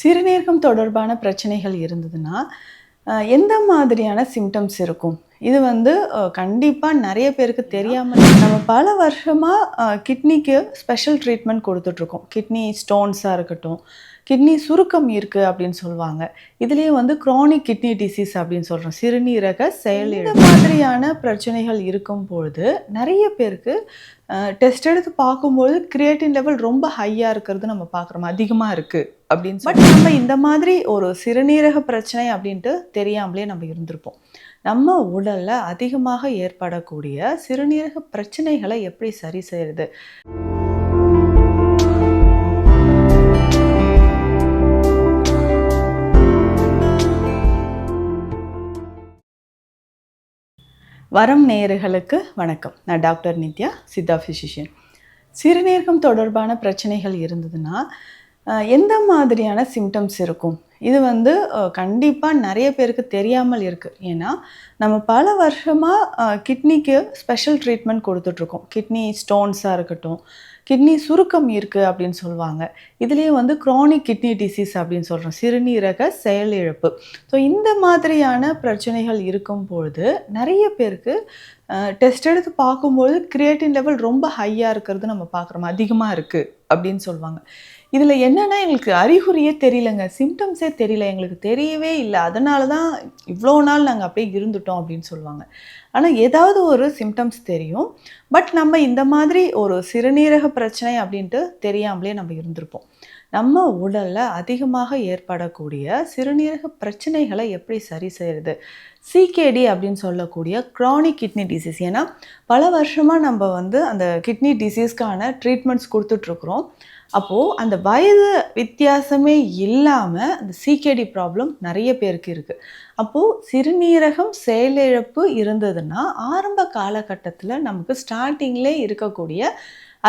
சிறுநீரகம் தொடர்பான பிரச்சனைகள் இருந்ததுன்னா, எந்த மாதிரியான சிம்ப்டம்ஸ் இருக்கும்? இது வந்து கண்டிப்பா நெறைய பேருக்கு தெரியாம நம்ம பல வருஷமா கிட்னிக்கு ஸ்பெஷல் ட்ரீட்மெண்ட் குடுத்துட்ருக்கோம். கிட்னி ஸ்டோன்ஸா இருக்கட்டும், கிட்னி சுருக்கம் இருக்கு அப்படின்னு சொல்லுவாங்க. இதுலயே வந்து குரானிக் கிட்னி டிசீஸ் அப்படின்னு சொல்றோம். சிறுநீரக செயலிழப்பு. இந்த மாதிரியான பிரச்சனைகள் இருக்கும்பொழுது, நெறைய பேருக்கு டெஸ்ட் எடுத்து பார்க்கும்போது கிரியேட்டின் லெவல் ரொம்ப ஹையா இருக்கிறது நம்ம பார்க்குறோம். அதிகமா இருக்கு அப்படின்னு பட் நம்ம இந்த மாதிரி ஒரு சிறுநீரக பிரச்சனை அப்படின்ட்டு தெரியாமலே நம்ம இருந்திருப்போம். நம்ம உடல்ல அதிகமாக ஏற்படக்கூடிய சிறுநீரக பிரச்சனைகளை எப்படி சரி செய்யறது? வரம் நேயர்களுக்கு வணக்கம். நான் டாக்டர் நித்யா, சித்தா ஃபிசிஷியன். சிறுநீரகம் தொடர்பான பிரச்சனைகள் இருந்ததுன்னா எந்த மாதிரியான சிம்டம்ஸ் இருக்கும்? இது வந்து கண்டிப்பாக நிறைய பேருக்கு தெரியாமல் இருக்குது. ஏன்னா நம்ம பல வருஷமாக கிட்னிக்கு ஸ்பெஷல் ட்ரீட்மெண்ட் கொடுத்துட்ருக்கோம். கிட்னி ஸ்டோன்ஸாக இருக்கட்டும், கிட்னி சுருக்கம் இருக்குது அப்படின்னு சொல்லுவாங்க. இதுலேயே வந்து குரானிக் கிட்னி டிசீஸ் அப்படின்னு சொல்கிறோம். சிறுநீரக செயலிழப்பு. ஸோ இந்த மாதிரியான பிரச்சனைகள் இருக்கும்பொழுது நிறைய பேருக்கு டெஸ்ட் எடுத்து பார்க்கும்போது கிரியேட்டின் லெவல் ரொம்ப ஹையாக இருக்கிறது நம்ம பார்க்குறோம். அதிகமாக இருக்குது அப்படின்னு சொல்லுவாங்க. இதில் என்னென்னா எங்களுக்கு அறிகுறியே தெரியலங்க, சிம்டம்ஸே தெரியல, எங்களுக்கு தெரியவே இல்லை, அதனால தான் இவ்வளோ நாள் நாங்கள் அப்படியே இருந்துட்டோம் அப்படின்னு சொல்லுவாங்க. ஆனால் ஏதாவது ஒரு சிம்டம்ஸ் தெரியும், பட் நம்ம இந்த மாதிரி ஒரு சிறுநீரக பிரச்சனை அப்படின்ட்டு தெரியாமலே நம்ம இருந்திருப்போம். நம்ம உடலில் அதிகமாக ஏற்படக்கூடிய சிறுநீரக பிரச்சனைகளை எப்படி சரி செய்கிறது? சிகேடி அப்படின்னு சொல்லக்கூடிய க்ரானிக் கிட்னி டிசீஸ். ஏன்னா பல வருஷமாக நம்ம வந்து அந்த கிட்னி டிசீஸ்க்கான ட்ரீட்மெண்ட்ஸ் கொடுத்துட்ருக்குறோம். அப்போது அந்த வயது வித்தியாசமே இல்லாமல் அந்த சிகேடி ப்ராப்ளம் நிறைய பேருக்கு இருக்குது. அப்போது சிறுநீரகம் செயலிழப்பு இருந்ததுன்னா ஆரம்ப காலகட்டத்தில் நமக்கு ஸ்டார்டிங்லே இருக்கக்கூடிய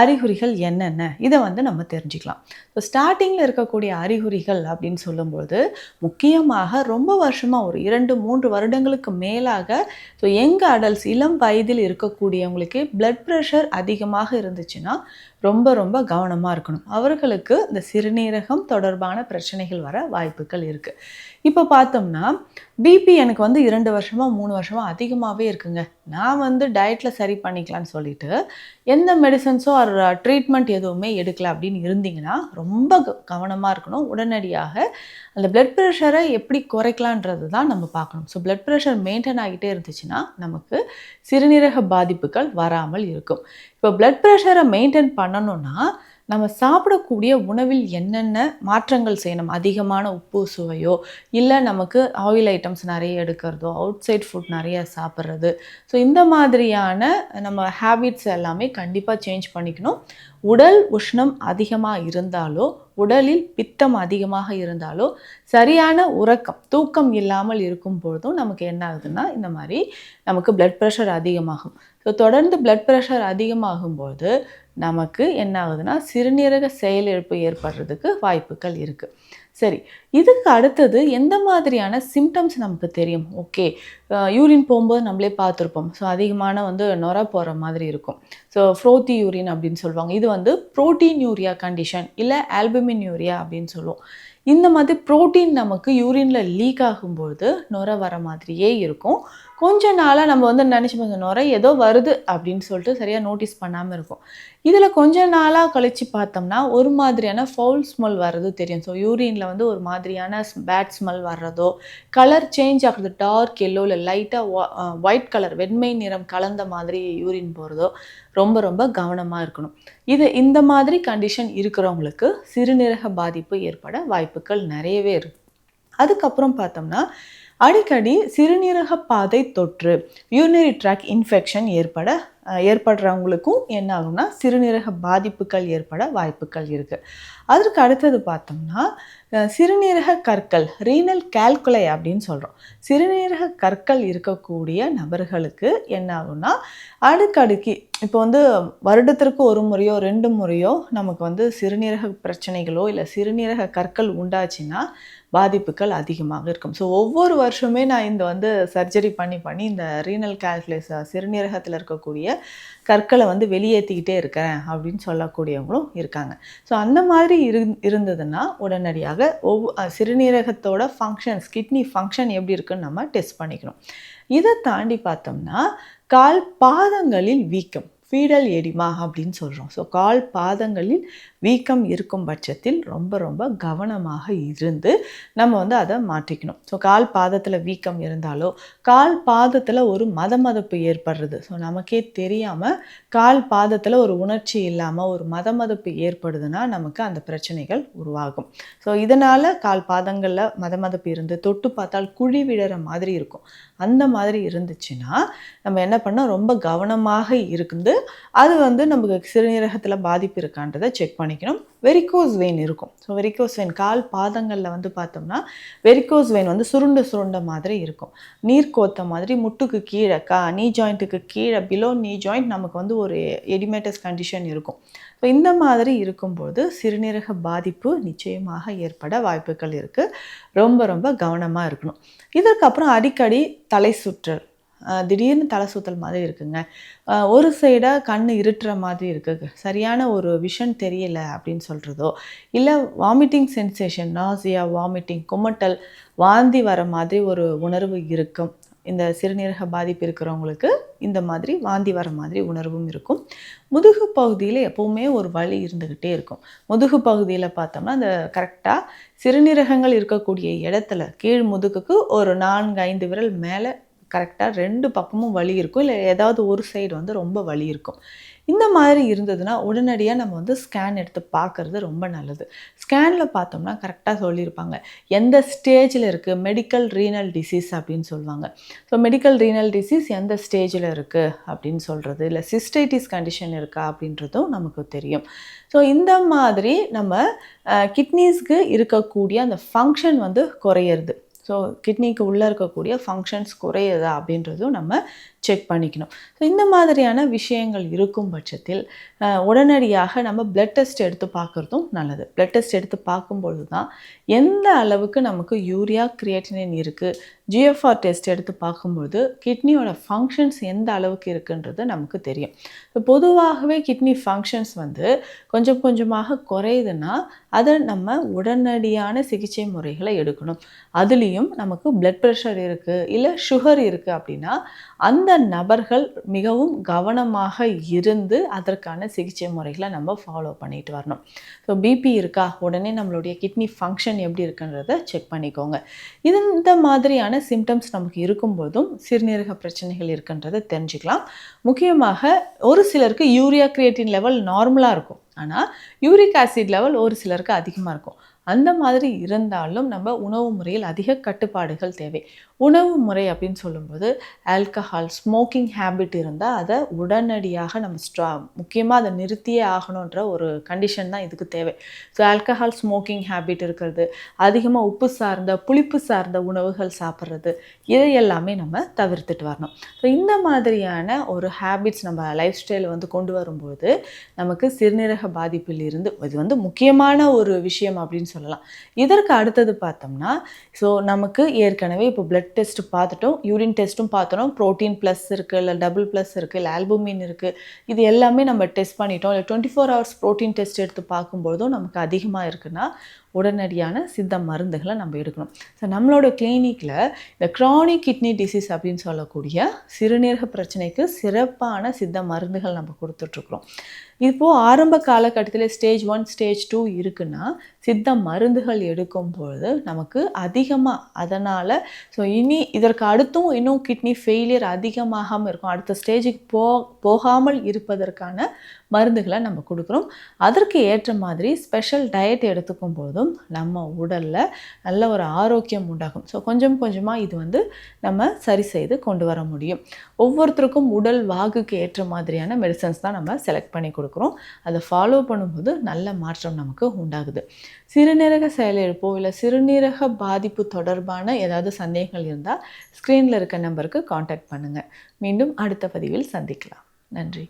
அறிகுறிகள் என்னென்ன, இதை வந்து நம்ம தெரிஞ்சுக்கலாம். ஸோ ஸ்டார்டிங்கில் இருக்கக்கூடிய அறிகுறிகள் அப்படின்னு சொல்லும்போது முக்கியமாக ரொம்ப வருஷமாக ஒரு 2-3 வருடங்களுக்கு மேலாக ஸோ யங் அடல்ட்ஸ், இளம் வயதில் இருக்கக்கூடியவங்களுக்கு பிளட் ப்ரெஷர் அதிகமாக இருந்துச்சுன்னா ரொம்ப ரொம்ப கவனமாக இருக்கணும். அவர்களுக்கு இந்த சிறுநீரகம் தொடர்பான பிரச்சனைகள் வர வாய்ப்புகள் இருக்குது. இப்போ பார்த்தோம்னா பிபி எனக்கு வந்து 2 வருஷமாக 3 வருஷமாக அதிகமாகவே இருக்குங்க, நான் வந்து டயட்டில் சரி பண்ணிக்கலான்னு சொல்லிட்டு எந்த மெடிசன்ஸோ ஒரு ட்ரீட்மெண்ட் எதுவுமே எடுக்கலை அப்படின்னு இருந்தீங்கன்னா ரொம்ப கவனமாக இருக்கணும். உடனடியாக அந்த பிளட் ப்ரெஷரை எப்படி குறைக்கலான்றது தான் நம்ம பார்க்கணும். ஸோ பிளட் ப்ரெஷர் மெயின்டைன் ஆகிட்டே இருந்துச்சுன்னா நமக்கு சிறுநீரக பாதிப்புகள் வராமல் இருக்கும். இப்போ பிளட் ப்ரெஷரை மெயின்டைன் பண்ணணும்னா நம்ம சாப்பிடக்கூடிய உணவில் என்னென்ன மாற்றங்கள் செய்யணும்? அதிகமான உப்பு சுவையோ, இல்லை நமக்கு ஆயில் ஐட்டம்ஸ் நிறைய எடுக்கிறதோ, அவுட் சைட் ஃபுட் நிறைய சாப்பிட்றது, ஸோ இந்த மாதிரியான நம்ம ஹேபிட்ஸ் எல்லாமே கண்டிப்பாக சேஞ்ச் பண்ணிக்கணும். உடல் உஷ்ணம் அதிகமாக இருந்தாலோ, உடலில் பித்தம் அதிகமாக இருந்தாலோ, சரியான உறக்கம், தூக்கம் இல்லாமல் இருக்கும் பொழுதும் நமக்கு என்ன ஆகுதுன்னா இந்த மாதிரி நமக்கு பிளட் ப்ரெஷர் அதிகமாகும். ஸோ தொடர்ந்து பிளட் ப்ரெஷர் அதிகமாகும்போது நமக்கு என்ன ஆகுதுன்னா சிறுநீரக செயலிழப்பு ஏற்படுறதுக்கு வாய்ப்புகள் இருக்குது. சரி, இதுக்கு அடுத்தது எந்த மாதிரியான சிம்டம்ஸ் நமக்கு தெரியும்? ஓகே, யூரின் போகும்போது நம்மளே பார்த்துருப்போம். ஸோ அதிகமான வந்து நுர போகிற மாதிரி இருக்கும். ஸோ ஃப்ரோத்தி யூரின் அப்படின்னு சொல்லுவாங்க. இது வந்து புரோட்டீன் யூரியா கண்டிஷன், இல்லை ஆல்புமின் யூரியா அப்படின்னு சொல்லுவோம். இந்த மாதிரி புரோட்டீன் நமக்கு யூரினில் லீக் ஆகும்போது நுர வர மாதிரியே இருக்கும். கொஞ்ச நாளாக நம்ம வந்து நினச்சிப்போம் நுர ஏதோ வருது அப்படின்னு சொல்லிட்டு சரியாக நோட்டீஸ் பண்ணாமல் இருக்கும். இதில் கொஞ்ச நாளாக கழித்து பார்த்தோம்னா ஒரு மாதிரியான ஃபவுல் ஸ்மெல் வர்றது தெரியும். ஸோ யூரினில் வந்து ஒரு மாதிரியான பேட் ஸ்மெல் வர்றதோ, கலர் சேஞ்ச் ஆகுறது, டார்க் எல்லோ இல்லை லைட்டாக ஒயிட் கலர், வெண்மை நிறம் கலந்த மாதிரி யூரின் போகிறதோ ரொம்ப ரொம்ப கவனமாக இருக்கணும். இந்த மாதிரி கண்டிஷன் இருக்கிறவங்களுக்கு சிறுநீரக பாதிப்பு ஏற்பட வாய்ப்புகள் நிறையவே இருக்குது. அதுக்கப்புறம் பார்த்தோம்னா அடிக்கடி சிறுநீரக பாதை தொற்று, யூரினரி ட்ராக் இன்ஃபெக்ஷன் ஏற்படுறவங்களுக்கும் என்ன ஆகும்னா சிறுநீரக பாதிப்புகள் ஏற்பட வாய்ப்புகள் இருக்குது. அதற்கு அடுத்தது பார்த்தோம்னா சிறுநீரக கற்கள், ரீனல் கால்குலை அப்படின்னு சொல்கிறோம். சிறுநீரக கற்கள் இருக்கக்கூடிய நபர்களுக்கு என்ன ஆகும்னா அடுக்கடுக்கி இப்போ வந்து வருடத்திற்கு 1 முறையோ 2 முறையோ நமக்கு வந்து சிறுநீரக பிரச்சனைகளோ இல்லை சிறுநீரக கற்கள் உண்டாச்சுன்னா பாதிப்புகள் அதிகமாக இருக்கும். ஸோ ஒவ்வொரு வருஷமே நான் இந்த வந்து சர்ஜரி பண்ணி இந்த ரீனல் கால்குலேஸ், சிறுநீரகத்தில் இருக்கக்கூடிய கற்களை வந்து வெளியேற்றிக்கிட்டே இருக்கிறேன் அப்படின்னு சொல்லக்கூடியவங்களும் இருக்காங்க. ஸோ அந்த மாதிரி இருந்ததுன்னா உடனடியாக சிறுநீரகத்தோட ஃபங்க்ஷன்ஸ், கிட்னி ஃபங்க்ஷன் எப்படி இருக்குன்னு நம்ம டெஸ்ட் பண்ணிக்கணும். இதை தாண்டி பார்த்தோம்னா கால் பாதங்களில் வீக்கம், ஃபீடல் எடிமா அப்படின்னு சொல்கிறோம். ஸோ கால் பாதங்களில் வீக்கம் இருக்கும் பட்சத்தில் ரொம்ப ரொம்ப கவனமாக இருந்து நம்ம வந்து அதை மாற்றிக்கணும். ஸோ கால் பாதத்தில் வீக்கம் இருந்தாலோ, கால் பாதத்தில் ஒரு மதமதப்பு ஏற்படுறது, ஸோ நமக்கே தெரியாமல் கால் பாதத்தில் ஒரு உணர்ச்சி இல்லாமல் ஒரு மதமதப்பு ஏற்படுதுன்னா நமக்கு அந்த பிரச்சனைகள் உருவாகும். ஸோ இதனால் கால் பாதங்களில் மதமதப்பு இருந்து தொட்டு பார்த்தால் குழி விடுற மாதிரி இருக்கும். அந்த மாதிரி இருந்துச்சுன்னா நம்ம என்ன பண்ணோம், ரொம்ப கவனமாக இருந்து அது வந்து நமக்கு சிறுநீரகத்தில் பாதிப்பு இருக்கான்றதை செக் பண்ணிக்கணும். வெரிகோஸ் வெயின் இருக்கும். ஸோ வெரிகோஸ் வெயின் கால் பாதங்களில் வந்து பார்த்தோம்னா வெரிகோஸ் வெயின் வந்து சுருண்ட மாதிரி இருக்கும். நீர் கோத்த மாதிரி முட்டுக்கு கீழே நீ ஜாயிண்ட்டுக்கு கீழே பிலோ நீ ஜாயிண்ட் நமக்கு வந்து ஒரு எடிமேட்டஸ் கண்டிஷன் இருக்கும். ஸோ இந்த மாதிரி இருக்கும்போது சிறுநீரக பாதிப்பு நிச்சயமாக ஏற்பட வாய்ப்புகள் இருக்குது. ரொம்ப ரொம்ப கவனமாக இருக்கணும். இதற்கப்புறம் அடிக்கடி தலை சுற்றல், திடீர்னு தலை சுற்றல் மாதிரி இருக்குங்க, ஒரு சைடாக கண் இருட்டுற மாதிரி இருக்குது, சரியான ஒரு விஷன் தெரியல அப்படின்னு சொல்கிறதோ, இல்லை வாமிட்டிங் சென்சேஷன், நாசியா, வாமிட்டிங், குமட்டல், வாந்தி வர மாதிரி ஒரு உணர்வு இருக்கும். இந்த சிறுநீரக பாதிப்பு இருக்கிறவங்களுக்கு இந்த மாதிரி வாந்தி வர மாதிரி உணர்வும் இருக்கும். முதுகு பகுதியில் எப்போவுமே ஒரு வலி இருந்துக்கிட்டே இருக்கும். முதுகு பகுதியில் பார்த்தோம்னா அந்த கரெக்டாக சிறுநீரகங்கள் இருக்கக்கூடிய இடத்துல கீழ் முதுகுக்கு ஒரு 4-5 விரல் மேலே கரெக்டாக 2 பக்கமும் வலி இருக்கும், இல்லை ஏதாவது ஒரு சைடு வந்து ரொம்ப வலி இருக்கும். இந்த மாதிரி இருந்ததுன்னா உடனடியாக நம்ம வந்து ஸ்கேன் எடுத்து பார்க்குறது ரொம்ப நல்லது. ஸ்கேனில் பார்த்தோம்னா கரெக்டாக சொல்லியிருப்பாங்க எந்த ஸ்டேஜில் இருக்குது, மெடிக்கல் ரீனல் டிசீஸ் அப்படின்னு சொல்லுவாங்க. ஸோ மெடிக்கல் ரீனல் டிசீஸ் எந்த ஸ்டேஜில் இருக்குது அப்படின்னு சொல்கிறது, இல்லை சிஸ்டைட்டிஸ் கண்டிஷன் இருக்கா அப்படின்றதும் நமக்கு தெரியும். ஸோ இந்த மாதிரி நம்ம கிட்னிஸ்க்கு இருக்கக்கூடிய அந்த ஃபங்க்ஷன் வந்து குறையிறது. ஸோ கிட்னிக்கு உள்ளே இருக்கக்கூடிய ஃபங்க்ஷன்ஸ் குறையுதா அப்படின்றதும் நம்ம செக் பண்ணிக்கணும். ஸோ இந்த மாதிரியான விஷயங்கள் இருக்கும் பட்சத்தில் உடனடியாக நம்ம பிளட் டெஸ்ட் எடுத்து பார்க்குறதும் நல்லது. பிளட் டெஸ்ட் எடுத்து பார்க்கும்பொழுது தான் எந்த அளவுக்கு நமக்கு யூரியா, கிரியேட்டினின் இருக்குது, GFR டெஸ்ட் எடுத்து பார்க்கும்பொழுது கிட்னியோட ஃபங்க்ஷன்ஸ் எந்த அளவுக்கு இருக்குன்றது நமக்கு தெரியும். ஸோ பொதுவாகவே கிட்னி ஃபங்க்ஷன்ஸ் வந்து கொஞ்சம் கொஞ்சமாக குறையுதுன்னா அதை நம்ம உடனடியான சிகிச்சை முறைகளை எடுக்கணும். அதுலேயும் நமக்கு பிளட் ப்ரெஷர் இருக்குது, இல்லை சுகர் இருக்குது அப்படின்னா அந்த நபர்கள் மிகவும் கவனமாக இருந்து அதற்கான சிகிச்சை முறைகளை நம்ம ஃபாலோ பண்ணிட்டு வரணும். ஸோ பிபி இருக்கா, உடனே நம்மளுடைய கிட்னி ஃபங்க்ஷன் எப்படி இருக்குன்றதை செக் பண்ணிக்கோங்க. இந்த மாதிரியான சிம்டம்ஸ் நமக்கு இருக்கும்போதும் சிறுநீரக பிரச்சனைகள் இருக்குன்றதை தெரிஞ்சுக்கலாம். முக்கியமாக ஒரு சிலருக்கு யூரியா, கிரியேட்டின் லெவல் நார்மலாக இருக்கும், ஆனால் யூரிக் ஆசிட் லெவல் ஒரு சிலருக்கு அதிகமாக இருக்கும். அந்த மாதிரி இருந்தாலும் நம்ம உணவு முறையில் அதிக கட்டுப்பாடுகள் தேவை. உணவு முறை அப்படின்னு சொல்லும்போது ஆல்கஹால், ஸ்மோக்கிங் ஹேபிட் இருந்தால் அதை உடனடியாக நம்ம முக்கியமாக அதை நிறுத்தியே ஆகணுன்ற ஒரு கண்டிஷன் தான் இதுக்கு தேவை. ஸோ ஆல்கஹால், ஸ்மோக்கிங் ஹேபிட் இருக்கிறது, அதிகமாக உப்பு சார்ந்த, புளிப்பு சார்ந்த உணவுகள் சாப்பிட்றது, இதை எல்லாமே நம்ம தவிர்த்துட்டு வரணும். ஸோ இந்த மாதிரியான ஒரு ஹேபிட்ஸ் நம்ம லைஃப் ஸ்டைல் வந்து கொண்டு வரும்போது நமக்கு சிறுநீரக பாதிப்பில் இருந்து இது வந்து முக்கியமான ஒரு விஷயம் அப்படின்னு சொல்லலாம். இதற்கு அடுத்தது பார்த்தோம்னா ஸோ நமக்கு ஏற்கனவே இப்போ பிளட் டெஸ்ட் பார்த்துட்டோம், யூரின் டெஸ்ட்டும் பார்த்தோம், புரோட்டீன் ப்ளஸ் இருக்குது, இல்லை டபுள் ப்ளஸ் இருக்குது, இல்லை ஆல்புமின் இருக்குது, இது எல்லாமே நம்ம டெஸ்ட் பண்ணிட்டோம். இல்லை 24 hours புரோட்டீன் டெஸ்ட் எடுத்து பார்க்கும்போதும் நமக்கு அதிகமாக இருக்குன்னா உடனடியான சித்த மருந்துகளை நம்ம எடுக்கணும். ஸோ நம்மளோட கிளினிக்கில் இந்த க்ரானிக் கிட்னி டிசீஸ் அப்படின்னு சொல்லக்கூடிய சிறுநீரக பிரச்சனைக்கு சிறப்பான சித்த மருந்துகள் நம்ம கொடுத்துட்ருக்குறோம். இப்போது ஆரம்ப காலகட்டத்தில் ஸ்டேஜ் 1, ஸ்டேஜ் 2 இருக்குன்னா சித்த மருந்துகள் எடுக்கும்பொழுது நமக்கு அதிகமாக அதனால் ஸோ இனி இதற்கு அடுத்தும் இன்னும் கிட்னி ஃபெயிலியர் அதிகமாகாமல் இருக்கும், அடுத்த ஸ்டேஜுக்கு போகாமல் இருப்பதற்கான மருந்துகளை நம்ம கொடுக்குறோம். அதற்கு ஏற்ற மாதிரி ஸ்பெஷல் டயட் எடுத்துக்கும் போதும் நம்ம உடலில் நல்ல ஒரு ஆரோக்கியம் உண்டாகும். ஸோ கொஞ்சம் கொஞ்சமாக இது வந்து நம்ம சரி செய்து கொண்டு வர முடியும். ஒவ்வொருத்தருக்கும் உடல் வாகுக்கு ஏற்ற மாதிரியான மெடிசன்ஸ் தான் நம்ம செலக்ட் பண்ணி கொடுக்குறோம். அதை ஃபாலோ பண்ணும்போது நல்ல மாற்றம் நமக்கு உண்டாகுது. சிறுநீரக செயலிழப்போ இல்லை சிறுநீரக பாதிப்பு தொடர்பான ஏதாவது சந்தேகங்கள் இருந்தால் ஸ்க்ரீனில் இருக்க நம்பருக்கு காண்டாக்ட் பண்ணுங்கள். மீண்டும் அடுத்த பதிவில் சந்திக்கலாம். நன்றி.